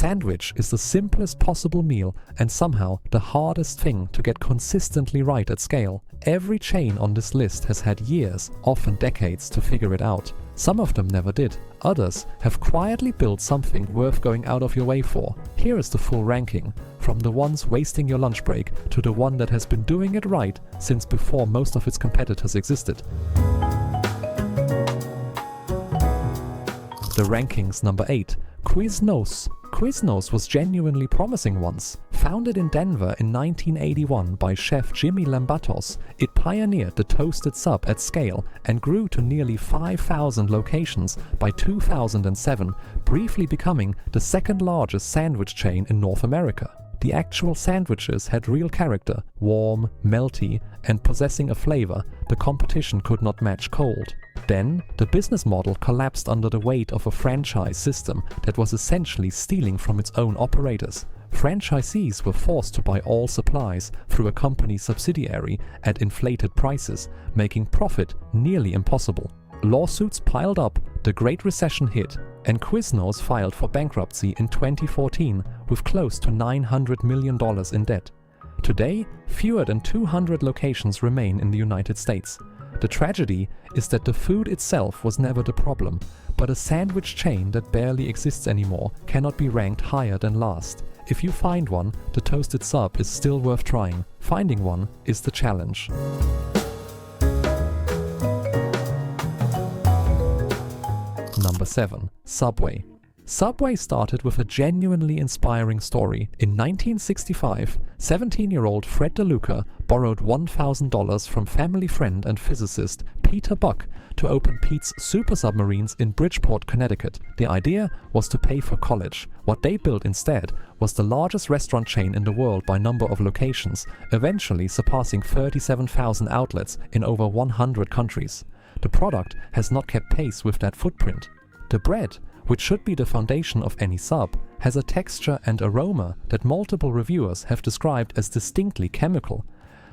sandwich is the simplest possible meal and somehow the hardest thing to get consistently right at scale. Every chain on this list has had years, often decades, to figure it out. Some of them never did. Others have quietly built something worth going out of your way for. Here is the full ranking, from the ones wasting your lunch break to the one that has been doing it right since before most of its competitors existed. The rankings. Number 8. Quiznos. Quiznos was genuinely promising once. Founded in Denver in 1981 by chef Jimmy Lambatos, it pioneered the toasted sub at scale and grew to nearly 5,000 locations by 2007, briefly becoming the second largest sandwich chain in North America. The actual sandwiches had real character, warm, melty, and possessing a flavor the competition could not match cold. Then, the business model collapsed under the weight of a franchise system that was essentially stealing from its own operators. Franchisees were forced to buy all supplies through a company subsidiary at inflated prices, making profit nearly impossible. Lawsuits piled up, the Great Recession hit, and Quiznos filed for bankruptcy in 2014 with close to $900 million in debt. Today, fewer than 200 locations remain in the United States. The tragedy is that the food itself was never the problem, but a sandwich chain that barely exists anymore cannot be ranked higher than last. If you find one, the toasted sub is still worth trying. Finding one is the challenge. Number 7. Subway. Subway started with a genuinely inspiring story. In 1965, 17-year-old Fred DeLuca borrowed $1,000 from family friend and physicist Peter Buck to open Pete's Super Submarines in Bridgeport, Connecticut. The idea was to pay for college. What they built instead was the largest restaurant chain in the world by number of locations, eventually surpassing 37,000 outlets in over 100 countries. The product has not kept pace with that footprint. The bread, which should be the foundation of any sub, has a texture and aroma that multiple reviewers have described as distinctly chemical.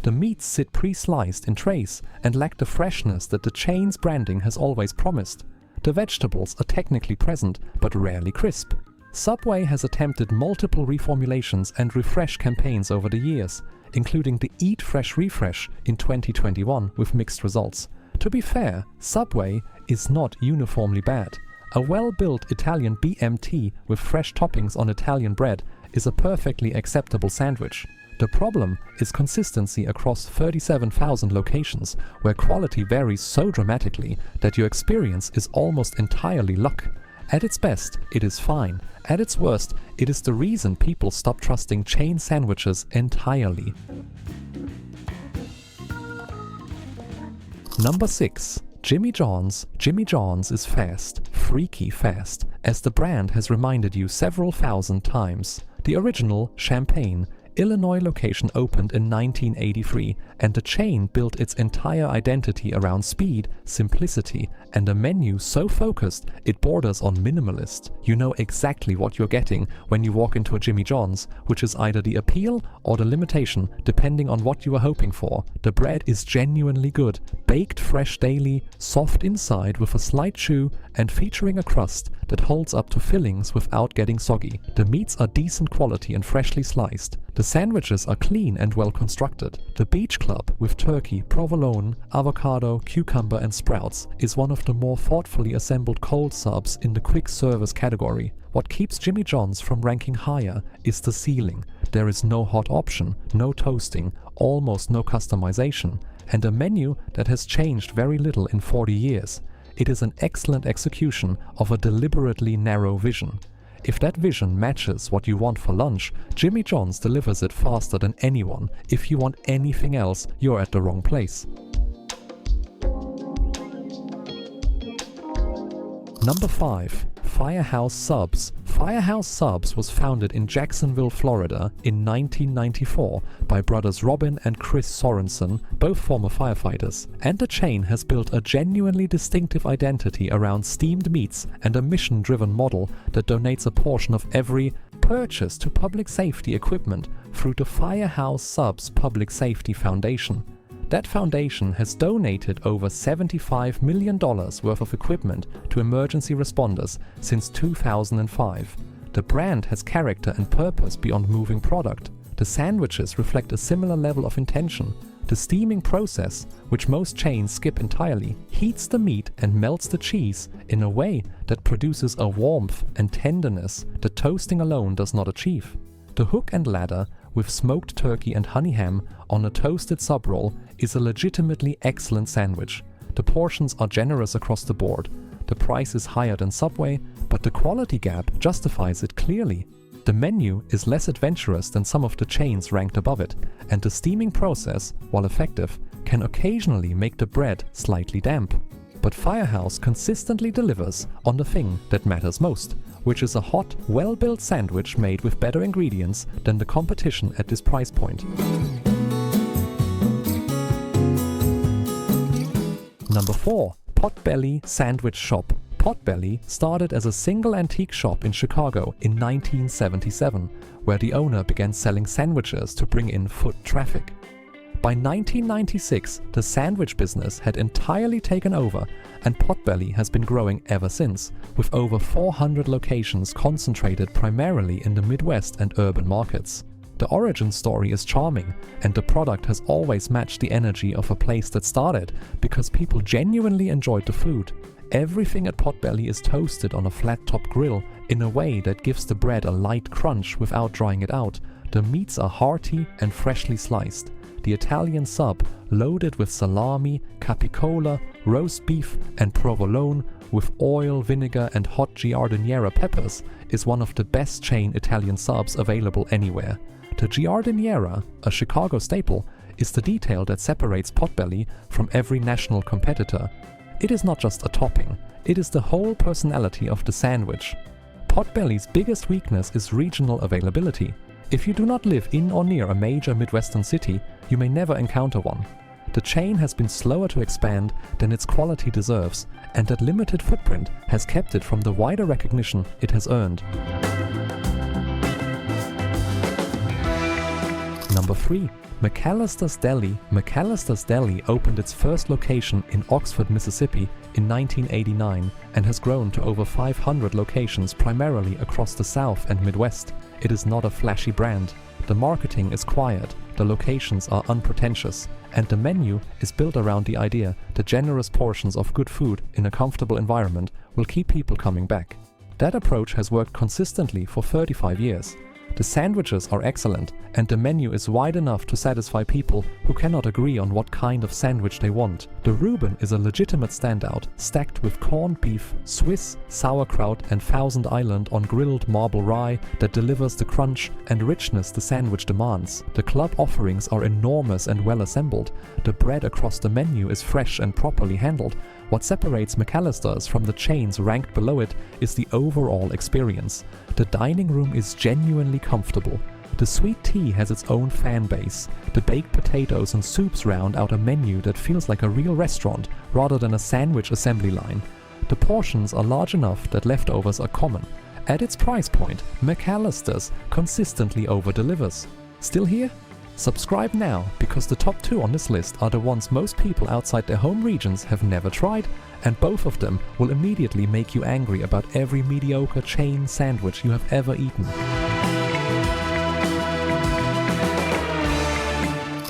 The meats sit pre-sliced in trays and lack the freshness that the chain's branding has always promised. The vegetables are technically present, but rarely crisp. Subway has attempted multiple reformulations and refresh campaigns over the years, including the Eat Fresh Refresh in 2021 with mixed results. To be fair, Subway is not uniformly bad. A well-built Italian BMT with fresh toppings on Italian bread is a perfectly acceptable sandwich. The problem is consistency across 37,000 locations, where quality varies so dramatically that your experience is almost entirely luck. At its best, it is fine. At its worst, it is the reason people stop trusting chain sandwiches entirely. Number 6. Jimmy John's. Jimmy John's is fast, freaky fast, as the brand has reminded you several thousand times. The original Champaign, Illinois location opened in 1983, and the chain built its entire identity around speed, simplicity, and a menu so focused it borders on minimalist. You know exactly what you're getting when you walk into a Jimmy John's, which is either the appeal or the limitation, depending on what you are hoping for. The bread is genuinely good, baked fresh daily, soft inside with a slight chew, and featuring a crust that holds up to fillings without getting soggy. The meats are decent quality and freshly sliced. The sandwiches are clean and well constructed. The Beach Club with turkey, provolone, avocado, cucumber and sprouts is one of the more thoughtfully assembled cold subs in the quick service category. What keeps Jimmy John's from ranking higher is the ceiling. There is no hot option, no toasting, almost no customization, and a menu that has changed very little in 40 years. It is an excellent execution of a deliberately narrow vision. If that vision matches what you want for lunch, Jimmy John's delivers it faster than anyone. If you want anything else, you're at the wrong place. Number 5. Firehouse Subs. Firehouse Subs was founded in Jacksonville, Florida in 1994 by brothers Robin and Chris Sorensen, both former firefighters, and the chain has built a genuinely distinctive identity around steamed meats and a mission-driven model that donates a portion of every purchase to public safety equipment through the Firehouse Subs Public Safety Foundation. That foundation has donated over $75 million worth of equipment to emergency responders since 2005. The brand has character and purpose beyond moving product. The sandwiches reflect a similar level of intention. The steaming process, which most chains skip entirely, heats the meat and melts the cheese in a way that produces a warmth and tenderness that toasting alone does not achieve. The hook and ladder, with smoked turkey and honey ham on a toasted sub roll, is a legitimately excellent sandwich. The portions are generous across the board. The price is higher than Subway, but the quality gap justifies it clearly. The menu is less adventurous than some of the chains ranked above it, and the steaming process, while effective, can occasionally make the bread slightly damp. But Firehouse consistently delivers on the thing that matters most, which is a hot, well-built sandwich made with better ingredients than the competition at this price point. Number 4. Potbelly Sandwich Shop. Potbelly started as a single antique shop in Chicago in 1977, where the owner began selling sandwiches to bring in foot traffic. By 1996, the sandwich business had entirely taken over, and Potbelly has been growing ever since, with over 400 locations concentrated primarily in the Midwest and urban markets. The origin story is charming, and the product has always matched the energy of a place that started because people genuinely enjoyed the food. Everything at Potbelly is toasted on a flat-top grill in a way that gives the bread a light crunch without drying it out. The meats are hearty and freshly sliced. The Italian sub, loaded with salami, capicola, roast beef and provolone, with oil, vinegar and hot giardiniera peppers, is one of the best chain Italian subs available anywhere. The giardiniera, a Chicago staple, is the detail that separates Potbelly from every national competitor. It is not just a topping, it is the whole personality of the sandwich. Potbelly's biggest weakness is regional availability. If you do not live in or near a major Midwestern city, you may never encounter one. The chain has been slower to expand than its quality deserves, and that limited footprint has kept it from the wider recognition it has earned. Number 3. McAlister's Deli. McAlister's Deli opened its first location in Oxford, Mississippi in 1989 and has grown to over 500 locations primarily across the South and Midwest. It is not a flashy brand. The marketing is quiet, the locations are unpretentious, and the menu is built around the idea that generous portions of good food in a comfortable environment will keep people coming back. That approach has worked consistently for 35 years. The sandwiches are excellent, and the menu is wide enough to satisfy people who cannot agree on what kind of sandwich they want. The Reuben is a legitimate standout, stacked with corned beef, Swiss, sauerkraut and Thousand Island on grilled marble rye that delivers the crunch and richness the sandwich demands. The club offerings are enormous and well assembled. The bread across the menu is fresh and properly handled. What separates McAlister's from the chains ranked below it is the overall experience. The dining room is genuinely comfortable. The sweet tea has its own fan base. The baked potatoes and soups round out a menu that feels like a real restaurant rather than a sandwich assembly line. The portions are large enough that leftovers are common. At its price point, McAlister's consistently over-delivers. Still here? Subscribe now, because the top 2 on this list are the ones most people outside their home regions have never tried, and both of them will immediately make you angry about every mediocre chain sandwich you have ever eaten.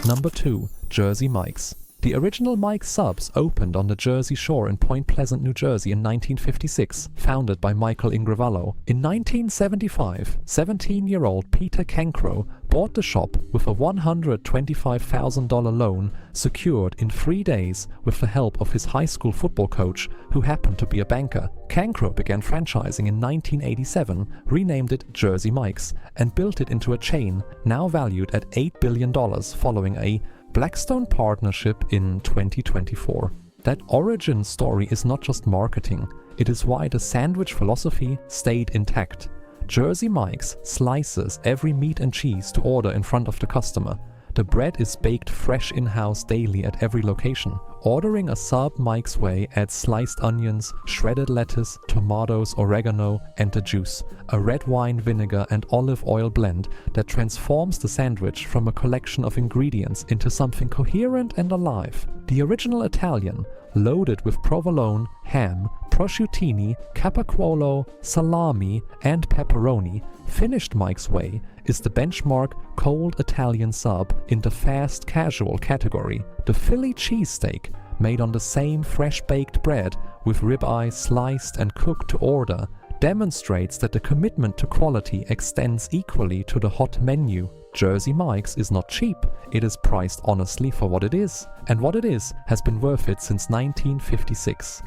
Number 2. Jersey Mike's. The original Mike's subs opened on the Jersey Shore in Point Pleasant, New Jersey in 1956, founded by Michael Ingravalo. In 1975, 17-year-old Peter Cancro bought the shop with a $125,000 loan secured in 3 days with the help of his high school football coach, who happened to be a banker. Cancro began franchising in 1987, renamed it Jersey Mike's, and built it into a chain now valued at $8 billion following a Blackstone partnership in 2024. That origin story is not just marketing, it is why the sandwich philosophy stayed intact. Jersey Mike's slices every meat and cheese to order in front of the customer. The bread is baked fresh in-house daily at every location. Ordering a sub Mike's way adds sliced onions, shredded lettuce, tomatoes, oregano, and the juice, a red wine vinegar and olive oil blend that transforms the sandwich from a collection of ingredients into something coherent and alive. The original Italian, loaded with provolone, ham, prosciutini, capacuolo, salami, and pepperoni. Finished Mike's Way is the benchmark cold Italian sub in the fast casual category. The Philly cheesesteak, made on the same fresh-baked bread with ribeye sliced and cooked to order, demonstrates that the commitment to quality extends equally to the hot menu. Jersey Mike's is not cheap, it is priced honestly for what it is, and what it is has been worth it since 1956.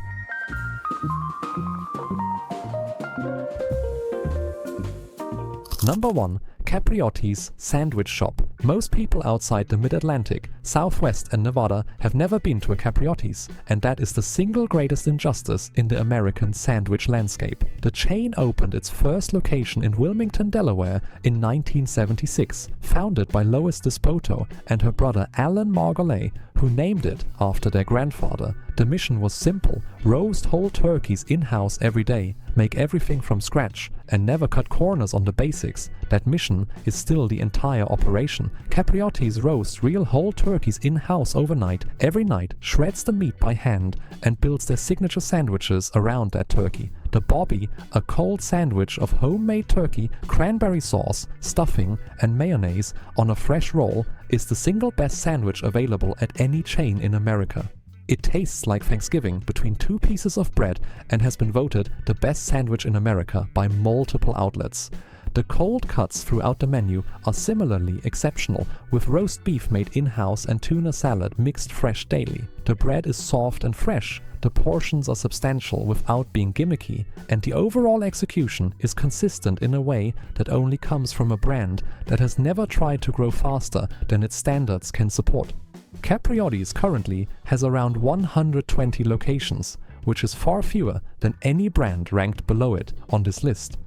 Number 1. Capriotti's Sandwich Shop. Most people outside the Mid-Atlantic, Southwest and Nevada have never been to a Capriotti's, and that is the single greatest injustice in the American sandwich landscape. The chain opened its first location in Wilmington, Delaware in 1976, founded by Lois Despoto and her brother Alan Margolay, who named it after their grandfather. The mission was simple: roast whole turkeys in-house every day, make everything from scratch, and never cut corners on the basics. That mission is still the entire operation. Capriotti's roasts real whole turkeys in-house overnight, every night, shreds the meat by hand, and builds their signature sandwiches around that turkey. The Bobby, a cold sandwich of homemade turkey, cranberry sauce, stuffing, and mayonnaise on a fresh roll, is the single best sandwich available at any chain in America. It tastes like Thanksgiving between two pieces of bread and has been voted the best sandwich in America by multiple outlets. The cold cuts throughout the menu are similarly exceptional, with roast beef made in-house and tuna salad mixed fresh daily. The bread is soft and fresh, the portions are substantial without being gimmicky, and the overall execution is consistent in a way that only comes from a brand that has never tried to grow faster than its standards can support. Capriotti's currently has around 120 locations, which is far fewer than any brand ranked below it on this list.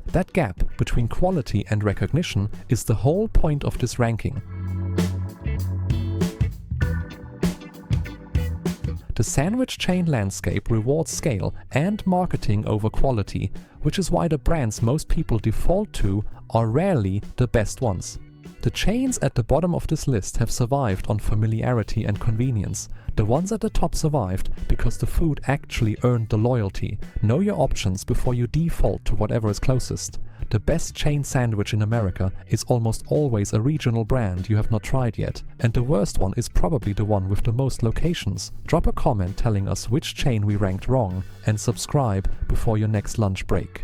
That gap between quality and recognition is the whole point of this ranking. The sandwich chain landscape rewards scale and marketing over quality, which is why the brands most people default to are rarely the best ones. The chains at the bottom of this list have survived on familiarity and convenience. The ones at the top survived because the food actually earned the loyalty. Know your options before you default to whatever is closest. The best chain sandwich in America is almost always a regional brand you have not tried yet, and the worst one is probably the one with the most locations. Drop a comment telling us which chain we ranked wrong, and subscribe before your next lunch break.